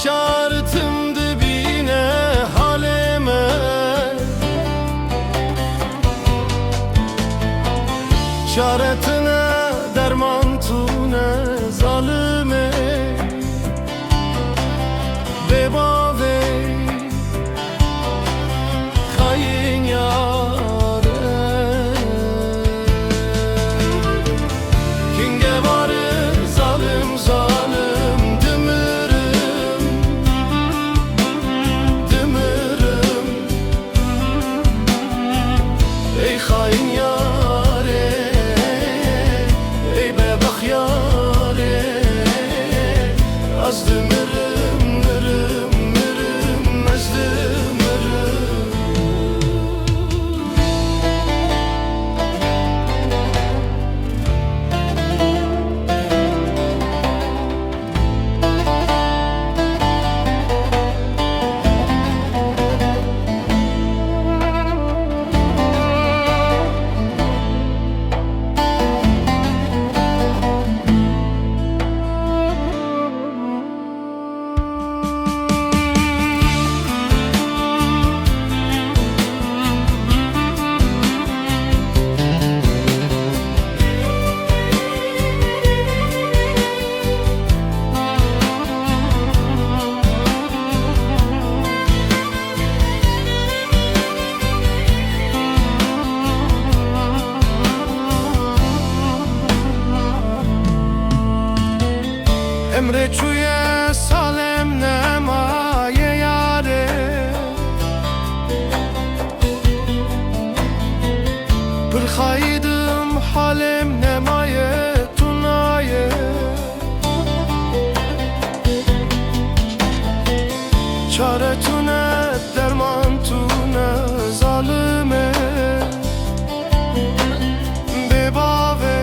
Şartım dibine halime, şaretine derman tune zalime, bebave hain yare. Kinge varı zalim zalim dümürüm, dümürüm. Ey hain yare, ey bebek yare, az dümürüm, mürüm, mürüm, az dümürüm. Emre çuye salem nemaye yare, pırhaydım halem nemaye tunaye. Çare tune derman tune zalime, bebave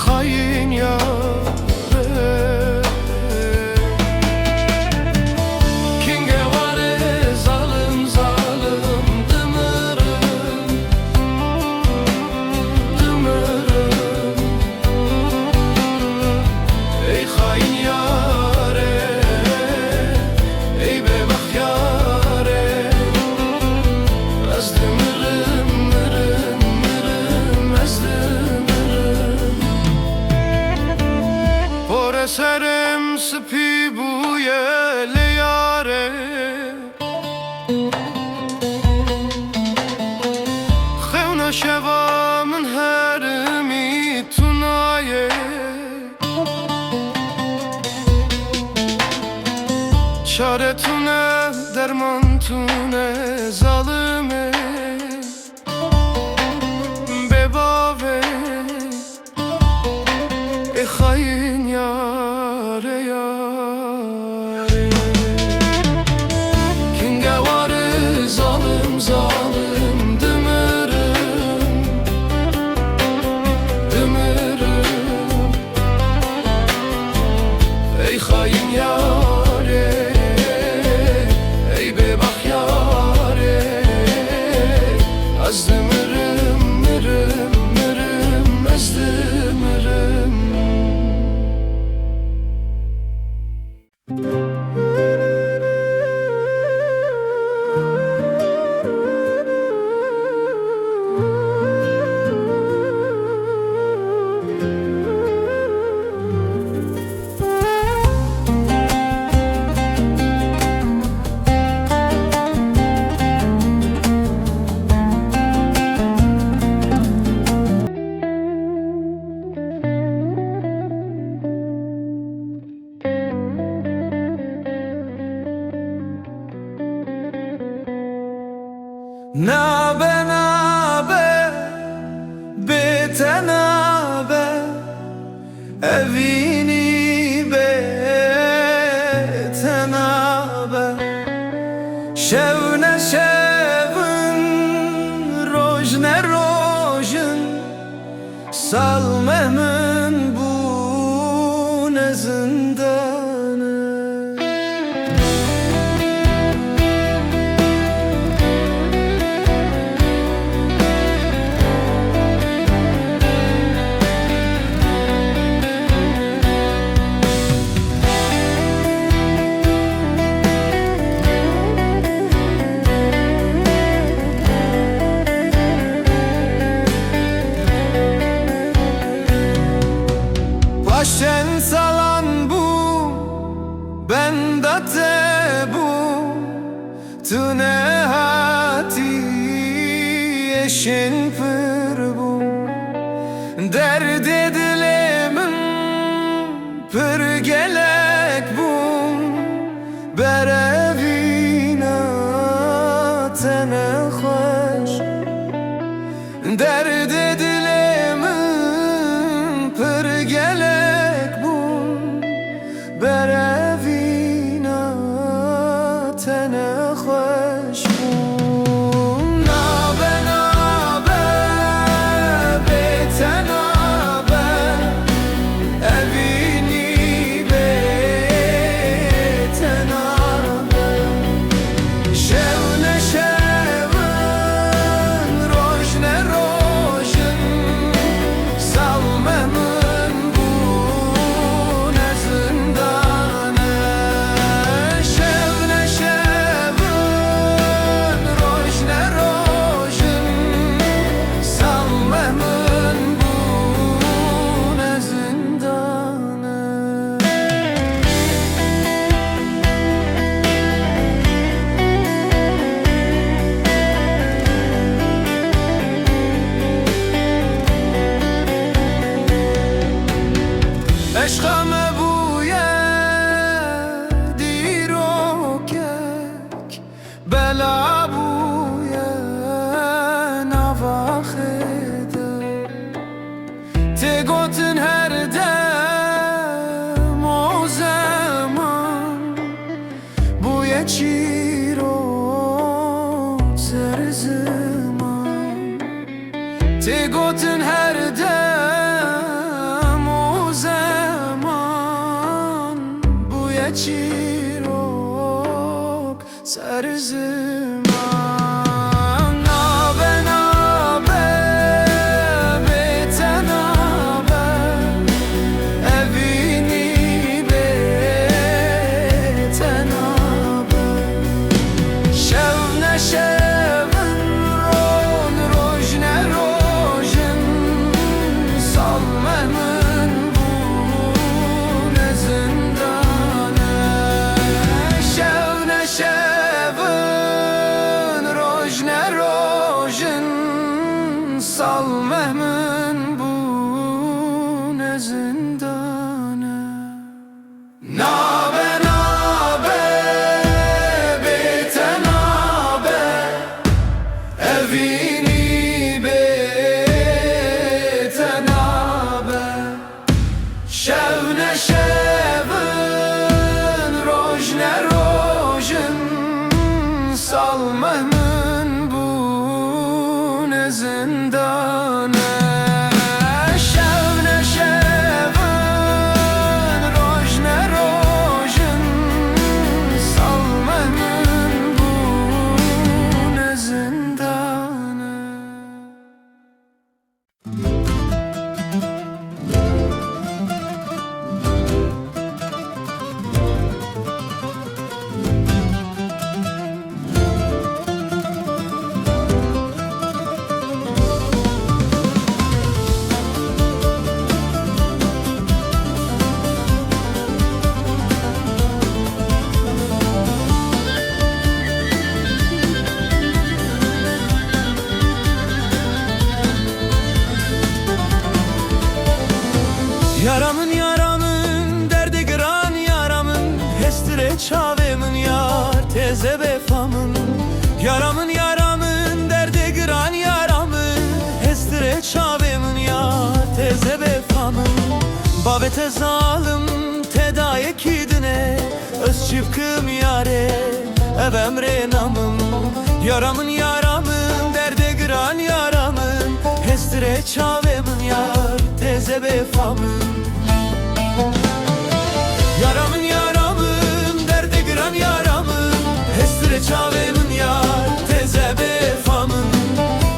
hain yare. Kinge varı zalim zalim dümürüm, dümürüm. Ey hain yare, ey bebek yare, az dümürüm, mürüm, mürüm, az dümürüm. Por eserim sıpi bu yele yare, Xevne şeva min herimi tunaye. Çare tune derman tune zalime, bebave hain yare yare. Kinge varı zalim zalim dümürüm, dümürüm. Ey hain yare, ey bebek yare, az dümürüm, mürüm, mürüm, az dümürüm. Nabe nabe bete nabe evini bete nabe şevne şevin rojne rojin salmemin bu ne zindanı. Roşen salan bu benda te bu tu nehati eşin pır bu derde dilemin pır gelek bu berevina tene hoş derde dilemin pır gelek bu berevina tene hoş bu nabe nabe bete nabe evini bete nabe şevne şevn rojne rojn salmemin bu ne zindane şevne şevn rojne rojn salmemin bu ne zindane. Eşkame buye dirokek bela buye navakhede te gotin her dem o zaman buye çiro ser zaman te gotin her dem o zaman buye çirok ser zaman nabe nabe bete nabe evini bete nabe şevne şevn ron rojne rojn salmemin bu ne zindane şevne şevn rojne rojn salmemin bu ne zindane nabe nabe bete nabe evini bete nabe şevne şevn rojne rojn salmemin bu ne zindane şevne şevn rojne rojn salmemin bu ne zindane. Yaramın yaramın derde giran yaramın hestire çavemin yar teze befamın yaramın yaramın derde giran yaramın hestire çavemin yar teze befamın babete zalim tedaye kidine öz çipkım yare evemre namım yaramın yaramın derde giran yaramın hestire çavemin yar teze befamın yaramın yaramın derde giran yaramın hestire çavemin yar teze befamın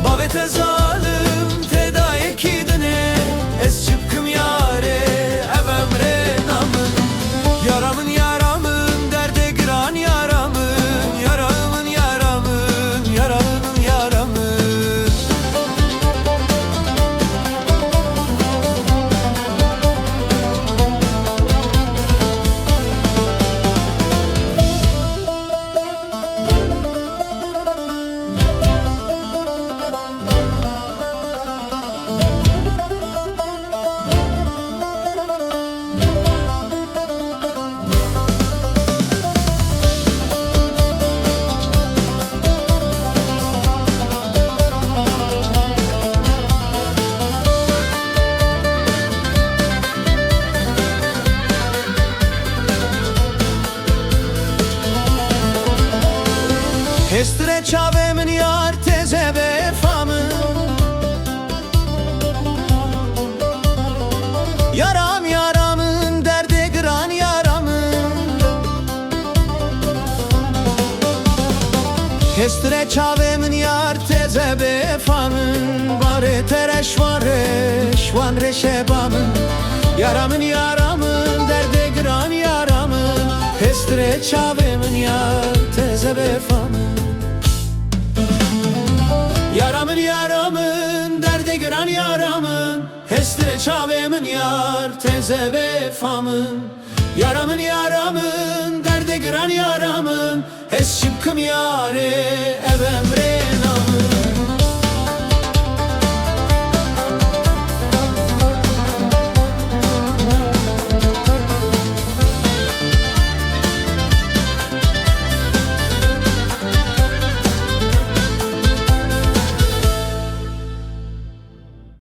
babete zalim tedaye kidine ez çıpkım yare evemre namın yaramın yaramın derde giran yaramın yaramın yaramın yaramın yaramın Hestire çavemin yar teze befamın Yaram yaramın derde giran yaramın Hestire çavemin yar teze befamın Bare tereş vareş van reşebamın Yaramın yaramın derde giran yaramın Hestire çavemin yar teze befamın Yaramın yaramın derde giran yaramın Hestire çavemin yar teze befamın Yaramın yaramın derde giran yaramın Hes şıkkım yare evemre